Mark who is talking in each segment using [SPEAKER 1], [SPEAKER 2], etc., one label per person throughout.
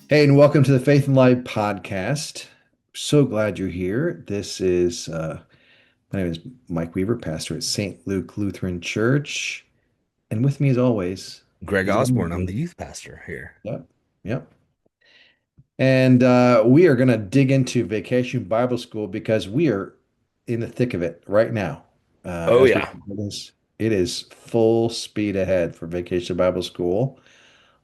[SPEAKER 1] Hey, and welcome to the Faith and Life podcast. So glad you're here. My name is Mike Weaver, pastor at St. Luke Lutheran Church. And with me, as always,
[SPEAKER 2] Greg
[SPEAKER 1] is
[SPEAKER 2] Osborne. I'm
[SPEAKER 1] Emily.
[SPEAKER 2] the youth pastor here.
[SPEAKER 1] Yep, yep. And we are going to dig into Vacation Bible School because we are in the thick of it right now.
[SPEAKER 2] Oh
[SPEAKER 1] As we
[SPEAKER 2] yeah.
[SPEAKER 1] record this, it is full speed ahead for Vacation Bible School.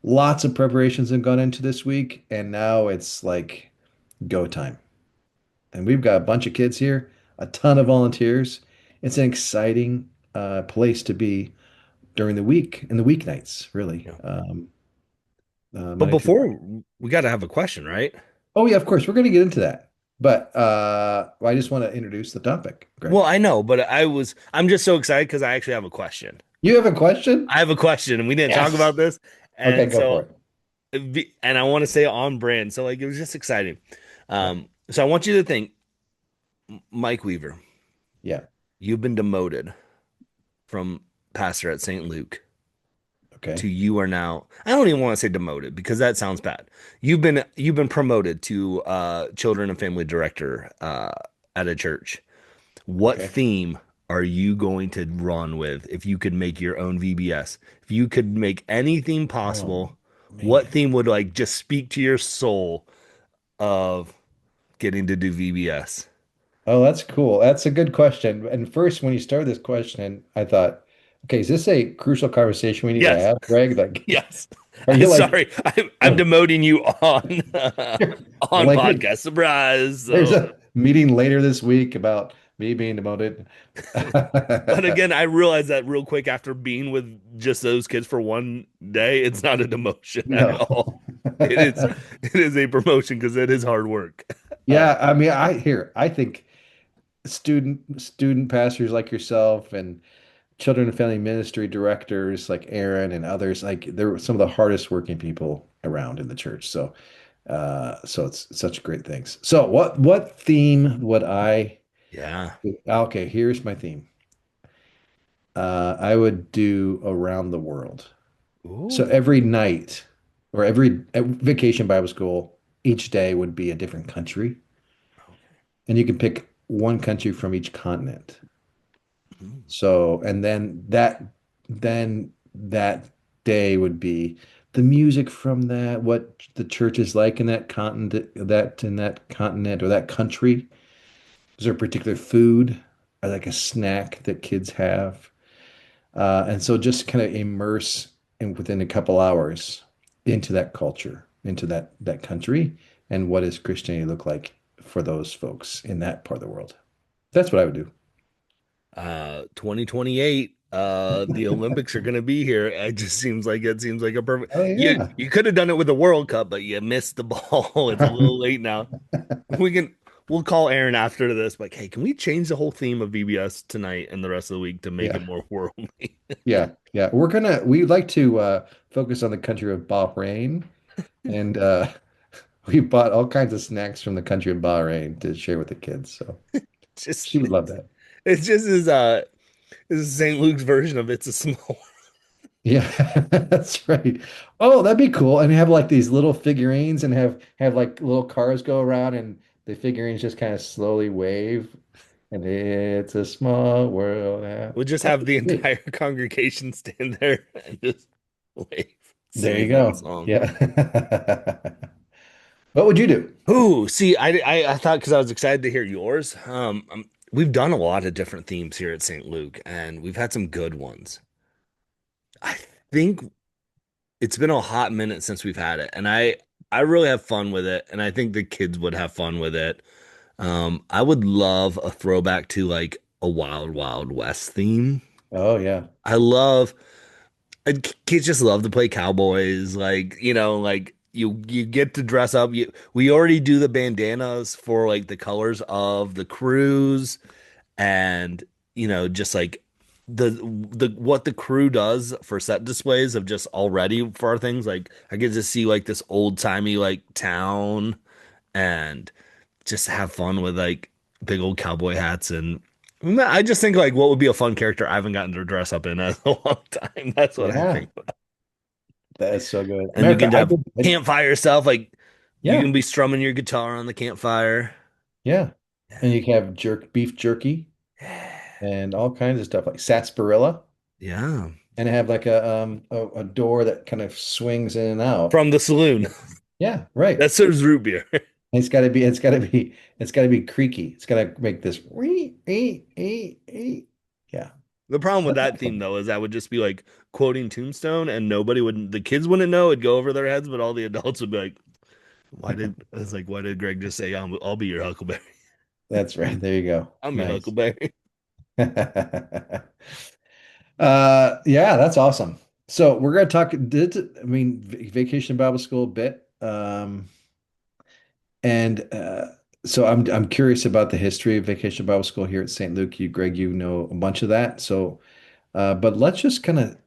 [SPEAKER 1] Lots of preparations have gone into this week, and now it's like go time. And we've got a bunch of kids here, a ton of volunteers. It's an exciting place to be during the week and the weeknights, really.
[SPEAKER 2] Yeah. But
[SPEAKER 1] Monday through Friday.
[SPEAKER 2] before we got to have a question, right?
[SPEAKER 1] Oh yeah, of course, we're going to get into that. But I just want to introduce the topic,
[SPEAKER 2] Well,
[SPEAKER 1] Greg.
[SPEAKER 2] I know, but I'm just so excited because I actually have a question.
[SPEAKER 1] You have a question?
[SPEAKER 2] I have a question, and we didn't talk
[SPEAKER 1] Yes.
[SPEAKER 2] about this,
[SPEAKER 1] Okay,
[SPEAKER 2] and
[SPEAKER 1] go for
[SPEAKER 2] so
[SPEAKER 1] it.
[SPEAKER 2] and I want to say on brand. So like it was just exciting.
[SPEAKER 1] Yeah.
[SPEAKER 2] So I want you to think, Mike Weaver,
[SPEAKER 1] Yeah.
[SPEAKER 2] you've been demoted from pastor at St. Luke
[SPEAKER 1] Okay.
[SPEAKER 2] to you are now, I don't even want to say demoted because that sounds bad. You've been promoted to children and family director at a church. What
[SPEAKER 1] Okay.
[SPEAKER 2] theme are you going to run with if you could make your own VBS? If you could make any theme
[SPEAKER 1] Oh
[SPEAKER 2] possible, what
[SPEAKER 1] man.
[SPEAKER 2] theme would like just speak to your soul of getting to do VBS?
[SPEAKER 1] Oh, that's cool. That's a good question. And first, when you started this question, I thought, okay, is this a crucial conversation we need to
[SPEAKER 2] Yes,
[SPEAKER 1] have, Greg? Like,
[SPEAKER 2] yes.
[SPEAKER 1] are
[SPEAKER 2] I'm
[SPEAKER 1] you like,
[SPEAKER 2] sorry. I'm demoting you on on
[SPEAKER 1] like,
[SPEAKER 2] podcast surprise.
[SPEAKER 1] there's
[SPEAKER 2] So
[SPEAKER 1] a meeting later this week about me being demoted?
[SPEAKER 2] but again, I realized that real quick after being with just those kids for one day, it's not a demotion at
[SPEAKER 1] No.
[SPEAKER 2] all. It is it is a promotion because it is hard work. Uh,
[SPEAKER 1] Yeah, I mean, I think student pastors like yourself and children and family ministry directors like Aaron and others, like they're some of the hardest working people around in the church. So it's such great things. So what theme would I
[SPEAKER 2] yeah.
[SPEAKER 1] okay, here's my theme. I would do around the world. So
[SPEAKER 2] Ooh.
[SPEAKER 1] every night or every at vacation Bible school, each day would be a different country. And you can pick one country from each continent.
[SPEAKER 2] Mm.
[SPEAKER 1] So, and then that day would be the music from that, what the church is like in that continent, that in that continent or that country. Is there a particular food or like a snack that kids have? And so just kind of immerse in within a couple hours into that culture, into that country, and what does Christianity look like for those folks in that part of the world? That's what I would do.
[SPEAKER 2] 2028, the Olympics are going to be here. It seems like a perfect.
[SPEAKER 1] Oh
[SPEAKER 2] You
[SPEAKER 1] yeah.
[SPEAKER 2] you could have done it with the World Cup, but you missed the ball. It's a little late now. We can we'll call Aaron after this. Like, hey, can we change the whole theme of VBS tonight and the rest of the week to make it
[SPEAKER 1] Yeah.
[SPEAKER 2] more worldly?
[SPEAKER 1] Yeah. We'd like to focus on the country of Bahrain, and we bought all kinds of snacks from the country of Bahrain to share with the kids. So
[SPEAKER 2] Just
[SPEAKER 1] she would love that.
[SPEAKER 2] it's just as St. Luke's version of It's a Small.
[SPEAKER 1] Yeah, that's right. Oh, that'd be cool. And have like these little figurines and have like little cars go around and the figurines just kind of slowly wave. And it's a small world. Yeah.
[SPEAKER 2] We'll just
[SPEAKER 1] That'd
[SPEAKER 2] have
[SPEAKER 1] be
[SPEAKER 2] the
[SPEAKER 1] great.
[SPEAKER 2] entire congregation stand there and just wave,
[SPEAKER 1] There you
[SPEAKER 2] singing that
[SPEAKER 1] go.
[SPEAKER 2] song.
[SPEAKER 1] Yeah. What would you do?
[SPEAKER 2] Ooh, see, I thought because I was excited to hear yours. We've done a lot of different themes here at St. Luke, and we've had some good ones. I think it's been a hot minute since we've had it, and I really have fun with it, and I think the kids would have fun with it. I would love a throwback to like a Wild Wild West theme.
[SPEAKER 1] Oh yeah.
[SPEAKER 2] I love kids just love to play cowboys, like like you get to dress up. We already do the bandanas for like the colors of the crews, and just like the what the crew does for set displays of just already for our things. Like I get to see like this old timey like town and just have fun with like big old cowboy hats. And I just think like what would be a fun character I haven't gotten to dress up in a long time. That's what I
[SPEAKER 1] Yeah.
[SPEAKER 2] think.
[SPEAKER 1] That is so good.
[SPEAKER 2] And
[SPEAKER 1] Matter
[SPEAKER 2] we
[SPEAKER 1] of
[SPEAKER 2] can
[SPEAKER 1] fact, I
[SPEAKER 2] have
[SPEAKER 1] did.
[SPEAKER 2] campfire stuff like You
[SPEAKER 1] Yeah,
[SPEAKER 2] can be strumming your guitar on the campfire.
[SPEAKER 1] yeah. And you can have beef jerky and all kinds of stuff like sarsaparilla,
[SPEAKER 2] Yeah.
[SPEAKER 1] and have like a door that kind of swings in and out.
[SPEAKER 2] From the saloon
[SPEAKER 1] Yeah, right.
[SPEAKER 2] that serves root beer.
[SPEAKER 1] It's got to be creaky. It's got to make this wee, ee, ee, ee. Yeah.
[SPEAKER 2] The problem with
[SPEAKER 1] That's
[SPEAKER 2] that theme
[SPEAKER 1] awesome.
[SPEAKER 2] though is that would just be like quoting Tombstone and nobody would the kids wouldn't know, it'd go over their heads, but all the adults would be like, why did Greg just say I'll be your Huckleberry?
[SPEAKER 1] That's right. There you go.
[SPEAKER 2] I'm your
[SPEAKER 1] Nice.
[SPEAKER 2] Huckleberry.
[SPEAKER 1] Yeah, that's awesome. So we're gonna talk. I mean, Vacation Bible School a bit. And so I'm curious about the history of Vacation Bible School here at St. Luke. You, Greg, you know a bunch of that. So, but let's just kind of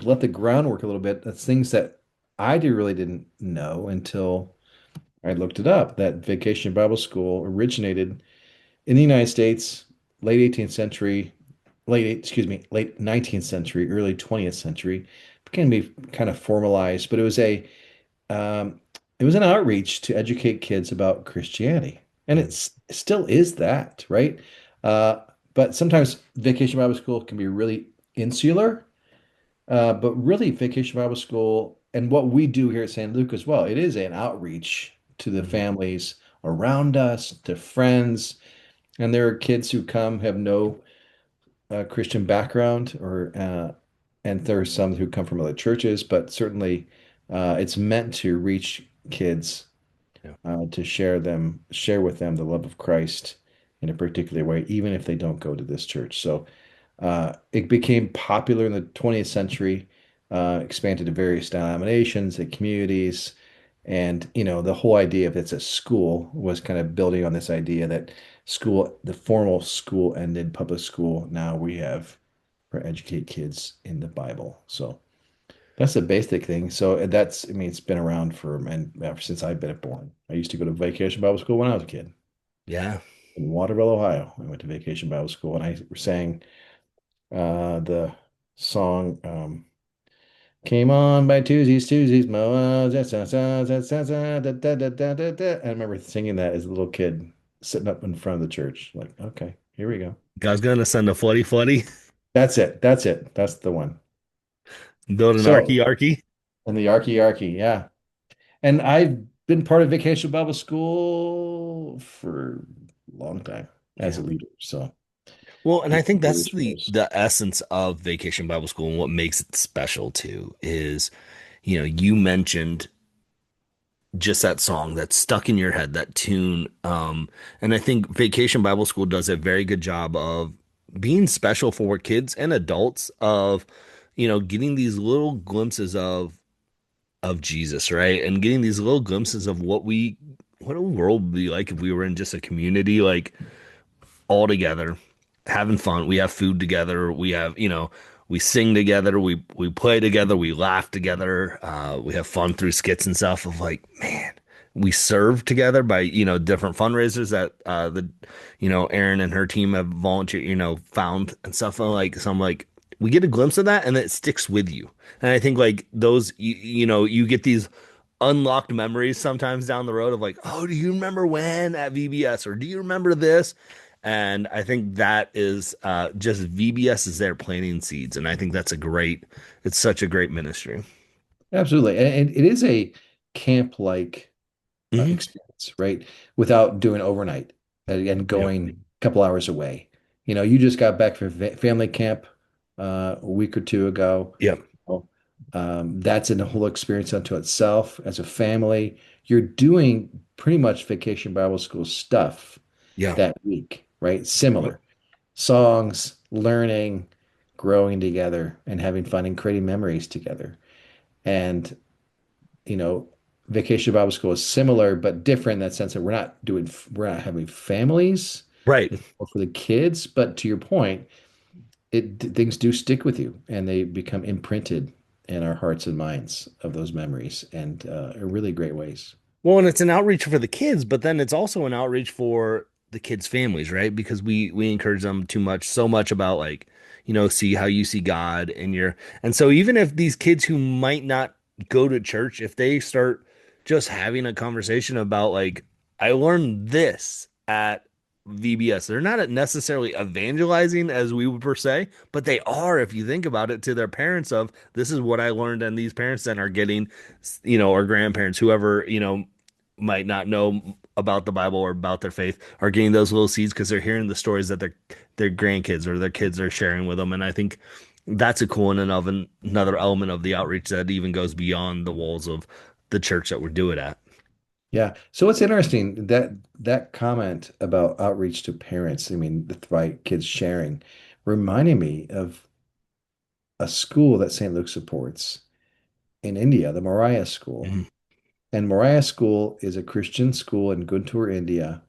[SPEAKER 1] let the groundwork a little bit. That's things that really didn't know until I looked it up. That Vacation Bible School originated in the United States, late 18th century, late 19th century, early 20th century. Began to be kind of formalized, but um, it was an outreach to educate kids about Christianity, and
[SPEAKER 2] Mm,
[SPEAKER 1] it still is that, right? Uh, but sometimes Vacation Bible School can be really insular, but really Vacation Bible School and what we do here at St. Luke as well, it is an outreach to the
[SPEAKER 2] mhm,
[SPEAKER 1] families around us, to friends, and there are kids who come have no Christian background, and there are some who come from other churches, but certainly it's meant to reach kids,
[SPEAKER 2] yeah,
[SPEAKER 1] to share with them the love of Christ in a particular way, even if they don't go to this church. So it became popular in the 20th century, expanded to various denominations and communities. And, the whole idea of it's a school was kind of building on this idea that the formal school ended, public school. Now we have for educate kids in the Bible. So that's the basic thing. So I mean, it's been around ever since I've been born. I used to go to vacation Bible school when I was a kid
[SPEAKER 2] yeah.
[SPEAKER 1] in Waterville, Ohio. I went to vacation Bible school and I sang the song "Came On by Tuesdays, Moa." I remember singing that as a little kid, sitting up in front of the church. Like, okay, here we go.
[SPEAKER 2] God's gonna send a floody floody,
[SPEAKER 1] That's it. That's it. That's the one.
[SPEAKER 2] build an
[SPEAKER 1] So,
[SPEAKER 2] arky.
[SPEAKER 1] and the Arky, yeah. And I've been part of Vacation Bible School for a long time as
[SPEAKER 2] Yeah.
[SPEAKER 1] a leader. So,
[SPEAKER 2] Well, and I think that's
[SPEAKER 1] years
[SPEAKER 2] the
[SPEAKER 1] was.
[SPEAKER 2] the essence of Vacation Bible School and what makes it special too is, you mentioned just that song that's stuck in your head, that tune. And I think Vacation Bible School does a very good job of being special for kids and adults of, getting these little glimpses of Jesus, right? And getting these little glimpses of what a world would be like if we were in just a community like all together, having fun. We have food together. We sing together. We play together. We laugh together. We have fun through skits and stuff. Of like, man, we serve together by different fundraisers that Erin and her team have volunteered, found and stuff. So I'm like, we get a glimpse of that, and it sticks with you. And I think like those, you get these unlocked memories sometimes down the road of like, oh, do you remember when at VBS or do you remember this? And I think that is just VBS is there planting seeds. And I think it's such a great ministry.
[SPEAKER 1] Absolutely. And it is a camp-like
[SPEAKER 2] Hmm.
[SPEAKER 1] experience, right? Without doing overnight and
[SPEAKER 2] Yeah.
[SPEAKER 1] going a couple hours away. You just got back from family camp a week or two ago.
[SPEAKER 2] Yeah.
[SPEAKER 1] Well, that's a whole experience unto itself as a family. You're doing pretty much Vacation Bible School stuff
[SPEAKER 2] Yeah.
[SPEAKER 1] that week, right?
[SPEAKER 2] Yep.
[SPEAKER 1] Similar songs, learning, growing together, and having fun and creating memories together. And you know, Vacation Bible School is similar but different in that sense that we're not having families.
[SPEAKER 2] Right.
[SPEAKER 1] It's more for the kids, but to your point, things do stick with you and they become imprinted in our hearts and minds of those memories and in really great ways.
[SPEAKER 2] Well, and it's an outreach for the kids, but then it's also an outreach for the kids' families, right? Because we encourage them so much about like, see how you see God and so even if these kids who might not go to church, if they start just having a conversation about like I learned this at VBS. They're not necessarily evangelizing as we would per se, but they are if you think about it to their parents of this is what I learned, and these parents then are getting, or grandparents, whoever, might not know about the Bible or about their faith, are getting those little seeds because they're hearing the stories that their grandkids or their kids are sharing with them. And I think that's a cool and of another element of the outreach that even goes beyond the walls of the church that we're doing at.
[SPEAKER 1] Yeah. So what's interesting that comment about outreach to parents, I mean, by kids sharing, reminded me of a school that St. Luke supports in India, the Moriah School.
[SPEAKER 2] Mhm.
[SPEAKER 1] And Moriah School is a Christian school in Guntur, India.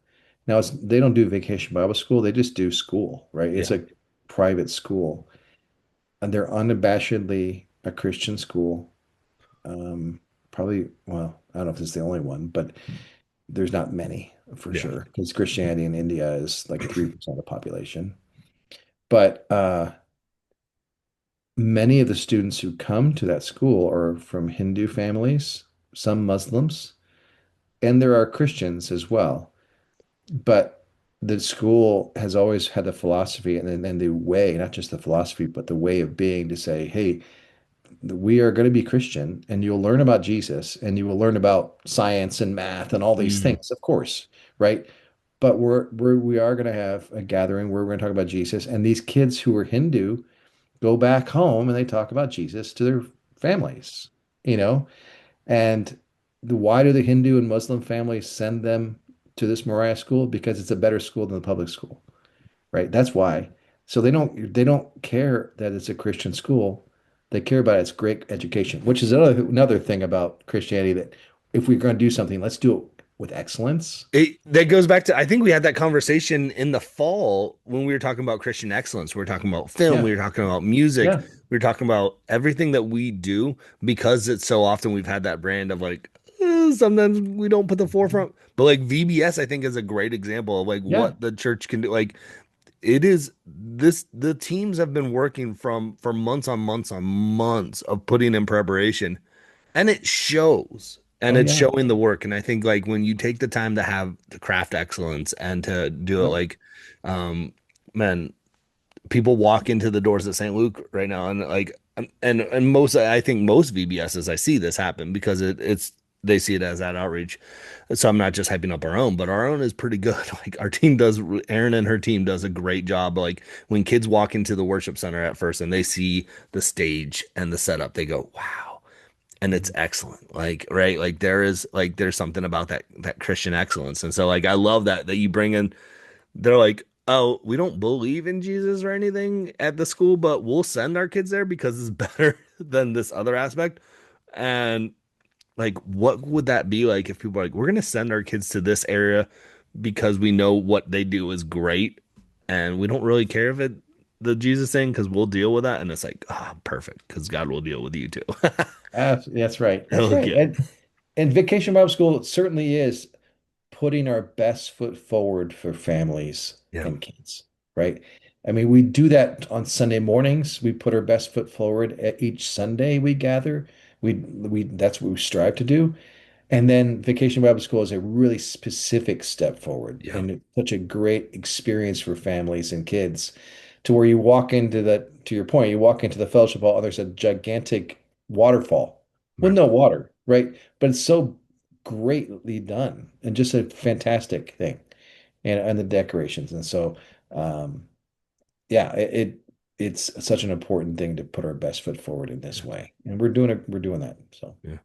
[SPEAKER 1] Now they don't do vacation Bible school, they just do school, right? It's
[SPEAKER 2] Yeah,
[SPEAKER 1] a private school. And they're unabashedly a Christian school. Probably, well, I don't know if it's the only one, but there's not many for
[SPEAKER 2] yeah,
[SPEAKER 1] sure because Christianity in India is like 3% of the population. But many of the students who come to that school are from Hindu families, some Muslims, and there are Christians as well. But the school has always had the philosophy and the way, not just the philosophy, but the way of being to say, hey, we are going to be Christian and you'll learn about Jesus and you will learn about science and math and all these
[SPEAKER 2] mm,
[SPEAKER 1] things, of course, right? But we are going to have a gathering where we're going to talk about Jesus. And these kids who are Hindu go back home and they talk about Jesus to their families, you know? And why do the Hindu and Muslim families send them to this Moriah school? Because it's a better school than the public school, right? That's why. So they don't care that it's a Christian school. They care about its great education, which is another thing about Christianity that if we're going to do something, let's do it with excellence.
[SPEAKER 2] that goes back to I think we had that conversation in the fall when we were talking about Christian excellence. We were talking about film,
[SPEAKER 1] Yeah.
[SPEAKER 2] we were talking about music,
[SPEAKER 1] Yeah.
[SPEAKER 2] we were talking about everything that we do because it's so often we've had that brand of like sometimes we don't put the forefront. But like VBS, I think is a great example of like
[SPEAKER 1] Yeah.
[SPEAKER 2] what the church can do. Like it is this the teams have been working from for months on months on months of putting in preparation and it shows and
[SPEAKER 1] Oh
[SPEAKER 2] it's
[SPEAKER 1] yeah.
[SPEAKER 2] showing the work. And I think like when you take the time to have the craft excellence and to do it
[SPEAKER 1] Yep.
[SPEAKER 2] like um man, people walk into the doors at St. Luke right now and like and most I think most VBSs I see this happen because it's they see it as that outreach. So I'm not just hyping up our own, but our own is pretty good. Like our team does, Erin and her team does a great job. Like when kids walk into the worship center at first and they see the stage and the setup, they go, "Wow." And it's
[SPEAKER 1] Mhm.
[SPEAKER 2] excellent. Like, right? Like there's something about that Christian excellence. And so like I love that you bring in they're like, "Oh, we don't believe in Jesus or anything at the school, but we'll send our kids there because it's better than this other aspect." And like, what would that be like if people are like, we're gonna send our kids to this area because we know what they do is great, and we don't really care if it the Jesus thing because we'll deal with that. And it's like, ah, perfect, because God will deal with you too.
[SPEAKER 1] That's right. That's
[SPEAKER 2] Hell
[SPEAKER 1] right.
[SPEAKER 2] yeah.
[SPEAKER 1] And Vacation Bible School certainly is putting our best foot forward for families
[SPEAKER 2] Yeah.
[SPEAKER 1] and kids, right? I mean, we do that on Sunday mornings. We put our best foot forward at each Sunday we gather. We that's what we strive to do. And then Vacation Bible School is a really specific step forward
[SPEAKER 2] Yeah.
[SPEAKER 1] and it's such a great experience for families and kids to where you walk into to your point, you walk into the fellowship hall and there's a gigantic waterfall with
[SPEAKER 2] Right.
[SPEAKER 1] no water, right? But it's so greatly done and just a fantastic thing. And the decorations. And so, um, yeah, it's such an important thing to put our best foot forward in this
[SPEAKER 2] Yeah.
[SPEAKER 1] way. And we're doing that. So,
[SPEAKER 2] Yeah.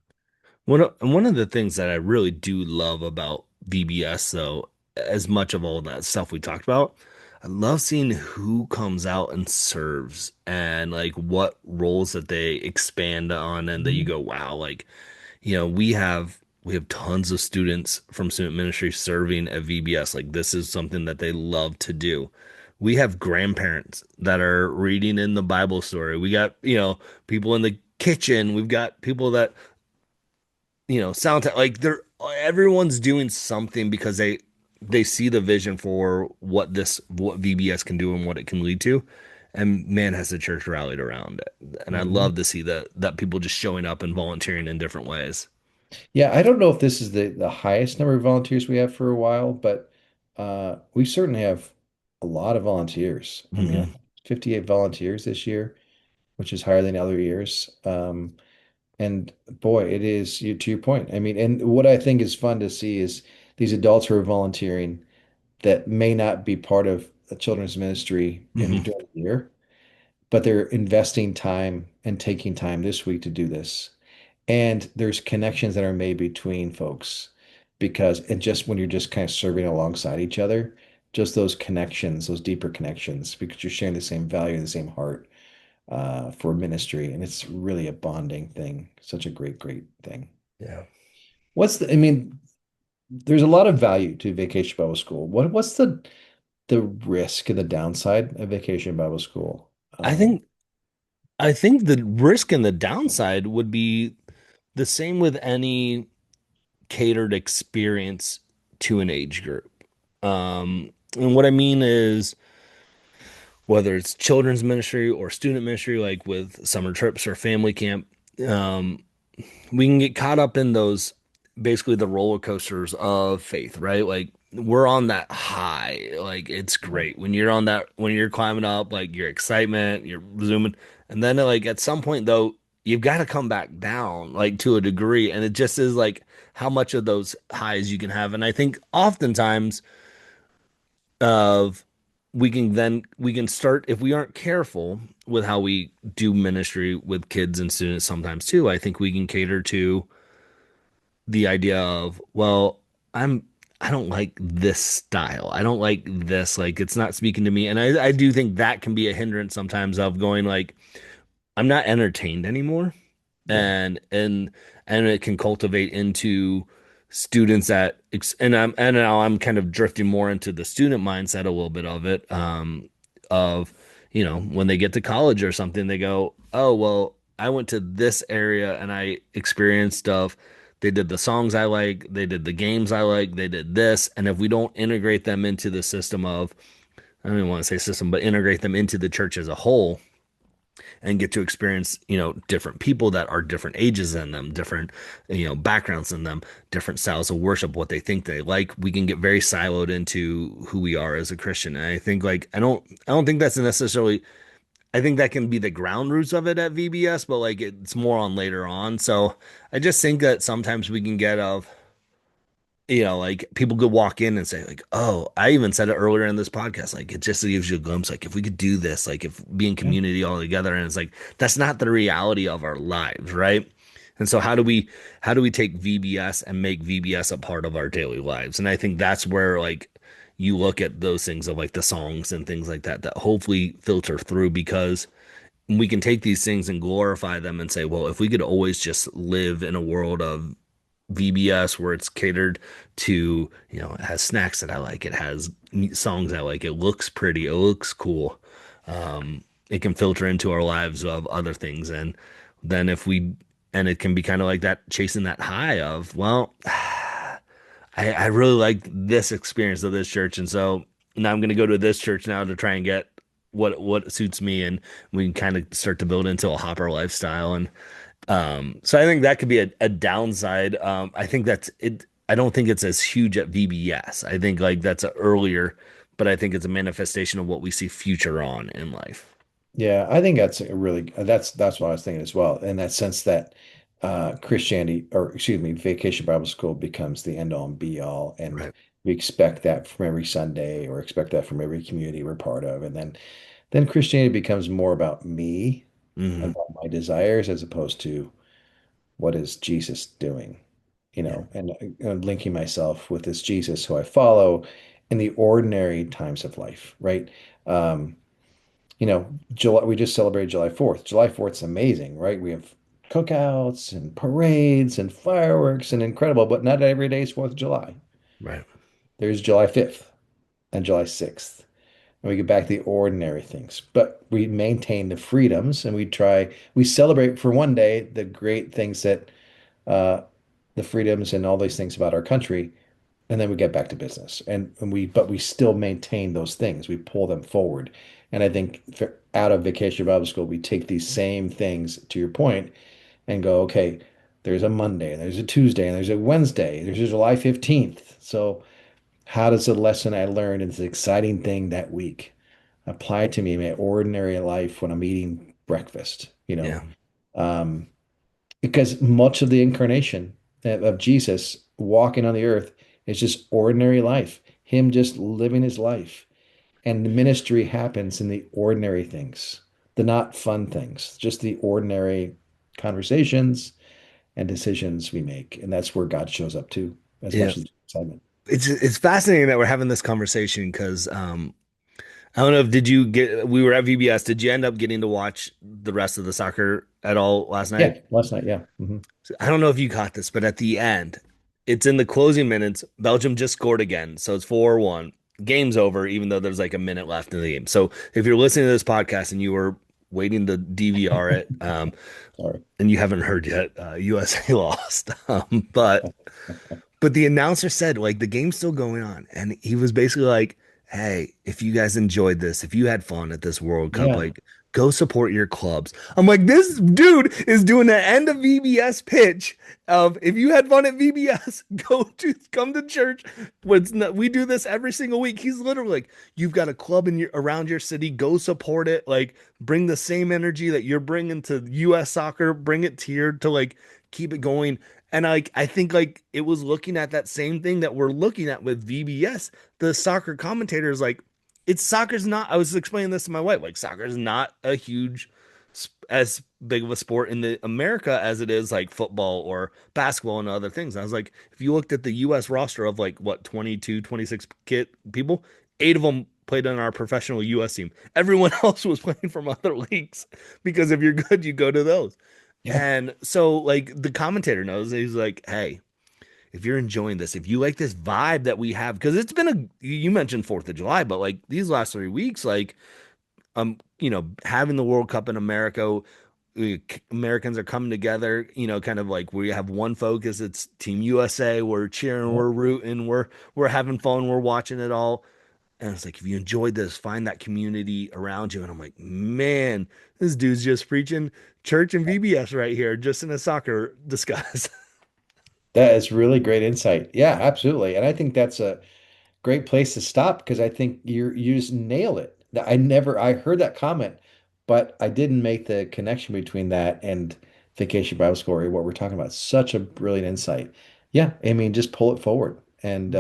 [SPEAKER 2] One of the things that I really do love about VBS, though, as much of all that stuff we talked about, I love seeing who comes out and serves and like what roles that they expand on and that you
[SPEAKER 1] mhm.
[SPEAKER 2] go, wow, like, we have tons of students from student ministry serving at VBS. Like this is something that they love to do. We have grandparents that are reading in the Bible story. We got, people in the kitchen. We've got people that sound like they're everyone's doing something because they see the vision for what VBS can do and what it can lead to. And man, has the church rallied around it. And I
[SPEAKER 1] Mhm.
[SPEAKER 2] love to see that people just showing up and volunteering in different ways.
[SPEAKER 1] Yeah, I don't know if this is the highest number of volunteers we have for a while, but we certainly have a lot of volunteers. I mean,
[SPEAKER 2] Hmm.
[SPEAKER 1] 58 volunteers this year, which is higher than other years. And boy, it is you to your point. I mean, and what I think is fun to see is these adults who are volunteering that may not be part of a children's ministry in
[SPEAKER 2] Hmm.
[SPEAKER 1] during the year, but they're investing time and taking time this week to do this. And there's connections that are made between folks because, and just when you're just kind of serving alongside each other, just those connections, those deeper connections, because you're sharing the same value, the same heart for ministry. And it's really a bonding thing. Such a great, great thing.
[SPEAKER 2] Yeah.
[SPEAKER 1] I mean, there's a lot of value to Vacation Bible School. What's the risk and the downside of Vacation Bible School?
[SPEAKER 2] I think I think the risk and the downside would be the same with any catered experience to an age group. And what I mean is whether it's children's ministry or student ministry, like with summer trips or family camp, um, we can get caught up in those basically the roller coasters of faith, right? Like we're on that high, like it's great when you're on that when you're climbing up, like your excitement, you're zooming, and then like at some point though, you've got to come back down, like to a degree, and it just is like how much of those highs you can have, and I think oftentimes of we can start if we aren't careful with how we do ministry with kids and students sometimes too. I think we can cater to the idea of, well, I'm I don't like this style. I don't like this. Like it's not speaking to me. And I do think that can be a hindrance sometimes of going like, I'm not entertained anymore.
[SPEAKER 1] Yeah.
[SPEAKER 2] And it can cultivate into students and now I'm kind of drifting more into the student mindset a little bit of it of when they get to college or something they go, oh well, I went to this area and I experienced stuff. They did the songs I like, they did the games I like, they did this, and if we don't integrate them into the system of, I don't even want to say system, but integrate them into the church as a whole and get to experience, different people that are different ages than them, different, backgrounds than them, different styles of worship, what they think they like. We can get very siloed into who we are as a Christian. And I think like I don't think that's necessarily I think that can be the ground roots of it at VBS, but like it's more on later on. So I just think that sometimes we can get of like people could walk in and say, like, oh, I even said it earlier in this podcast. Like, it just gives you a glimpse. Like, if we could do this, like, if being
[SPEAKER 1] Yeah.
[SPEAKER 2] community all together, and it's like that's not the reality of our lives, right? And so, how do we take VBS and make VBS a part of our daily lives? And I think that's where like you look at those things of like the songs and things like that that hopefully filter through because we can take these things and glorify them and say, well, if we could always just live in a world of VBS where it's catered to, it has snacks that I like, it has songs I like, it looks pretty, it looks cool. It can filter into our lives of other things. And then and it can be kind of like that, chasing that high of, well, I really like this experience of this church. And so now I'm going to go to this church now to try and get what suits me. And we can kind of start to build into a hopper lifestyle. And so I think that could be a downside. I think that's it. I don't think it's as huge at VBS. I think like that's a earlier, but I think it's a manifestation of what we see future on in life.
[SPEAKER 1] Yeah, I think that's a really that's what I was thinking as well. In that sense that Christianity, or excuse me, Vacation Bible School becomes the end all and be all, and
[SPEAKER 2] Right.
[SPEAKER 1] we expect that from every Sunday, or expect that from every community we're part of, and then Christianity becomes more about me,
[SPEAKER 2] Hmm.
[SPEAKER 1] about my desires, as opposed to what is Jesus doing,
[SPEAKER 2] Yeah.
[SPEAKER 1] and linking myself with this Jesus who I follow in the ordinary times of life, right? Um, July, we just celebrated July 4th. July 4th is amazing, right? We have cookouts and parades and fireworks and incredible, but not every day is 4th of July.
[SPEAKER 2] Right.
[SPEAKER 1] There's July 5th and July 6th. And we get back to the ordinary things, but we maintain the freedoms and we celebrate for one day the great things that, uh, the freedoms and all these things about our country. And then we get back to business but we still maintain those things. We pull them forward. And I think out of Vacation Bible School, we take these same things to your point and go, okay, There's a Monday, and there's a Tuesday, and there's a Wednesday, there's a July 15th. So how does the lesson I learned in this exciting thing that week apply to me in my ordinary life when I'm eating breakfast?
[SPEAKER 2] Yeah.
[SPEAKER 1] Um, because much of the incarnation of Jesus walking on the earth is just ordinary life, him just living his life. And the ministry happens in the ordinary things, the not fun things, just the ordinary conversations and decisions we make. And that's where God shows up too, as
[SPEAKER 2] Yeah.
[SPEAKER 1] much as excitement.
[SPEAKER 2] It's fascinating that we're having this conversation because I don't know if did you get we were at VBS. Did you end up getting to watch the rest of the soccer at all last night?
[SPEAKER 1] Yeah, last night. Yeah.
[SPEAKER 2] I don't know if you caught this, but at the end, it's in the closing minutes. Belgium just scored again. So it's 4-1. Game's over, even though there's like a minute left in the game. So if you're listening to this podcast and you were waiting to DVR it,
[SPEAKER 1] Sorry.
[SPEAKER 2] and you haven't heard yet, USA lost. But the announcer said, like, the game's still going on. And he was basically like, hey, if you guys enjoyed this, if you had fun at this World Cup,
[SPEAKER 1] Yeah.
[SPEAKER 2] like, go support your clubs. I'm like, this dude is doing the end of VBS pitch of if you had fun at VBS, come to church. We do this every single week. He's literally like, you've got a club in your around your city, go support it. Like, bring the same energy that you're bringing to US soccer, bring it here to like keep it going. And I think like it was looking at that same thing that we're looking at with VBS. The soccer commentators like it's soccer's not. I was explaining this to my wife. Like soccer's not a huge as big of a sport in the America as it is like football or basketball and other things. I was like, if you looked at the US roster of like what 22, 26 people, 8 of them played on our professional US team. Everyone else was playing from other leagues because if you're good, you go to those.
[SPEAKER 1] Yeah.
[SPEAKER 2] And so, like, the commentator knows, he's like, hey, if you're enjoying this, if you like this vibe that we have, because it's been you mentioned 4th of July, but like these last 3 weeks, like, having the World Cup in America, Americans are coming together, kind of like we have one focus. It's Team USA. We're cheering,
[SPEAKER 1] Yeah.
[SPEAKER 2] we're rooting, we're having fun, we're watching it all. And it's like, if you enjoyed this, find that community around you. And I'm like, man, this dude's just preaching church and VBS right here, just in a soccer disguise.
[SPEAKER 1] That is really great insight. Yeah, absolutely. And I think that's a great place to stop because I think you just nail it. I heard that comment, but I didn't make the connection between that and Vacation Bible School or what we're talking about. Such a brilliant insight. Yeah, I mean, just pull it forward. And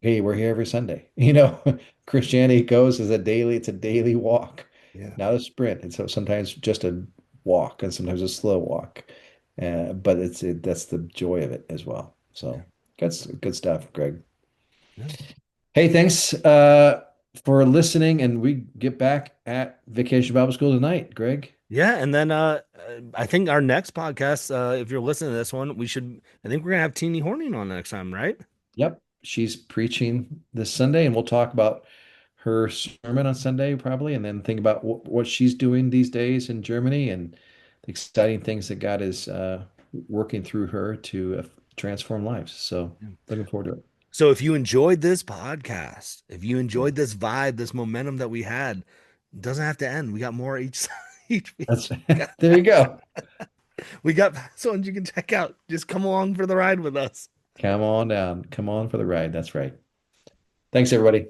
[SPEAKER 1] hey, we're here every Sunday. Christianity goes as it's a daily walk,
[SPEAKER 2] Yeah.
[SPEAKER 1] not a sprint. And so sometimes just a walk and sometimes a slow walk. But that's the joy of it as well.
[SPEAKER 2] Yeah.
[SPEAKER 1] So that's good stuff, Greg.
[SPEAKER 2] Yeah.
[SPEAKER 1] Hey, thanks for listening, and we get back at Vacation Bible School tonight, Greg.
[SPEAKER 2] Yeah, and then I think our next podcast, if you're listening to this one, I think we're gonna have Teeny Horning on next time, right?
[SPEAKER 1] Yep, she's preaching this Sunday, and we'll talk about her sermon on Sunday probably, and then think about what she's doing these days in Germany and the exciting things that God is working through her to transform lives. So
[SPEAKER 2] Yeah.
[SPEAKER 1] looking forward to it.
[SPEAKER 2] So if you enjoyed this podcast, if you enjoyed this vibe, this momentum that we had, it doesn't have to end. We got more each each week.
[SPEAKER 1] That's there you go.
[SPEAKER 2] We got past ones you can check out. Just come along for the ride with us.
[SPEAKER 1] Come on down. Come on for the ride. That's right. Thanks, everybody.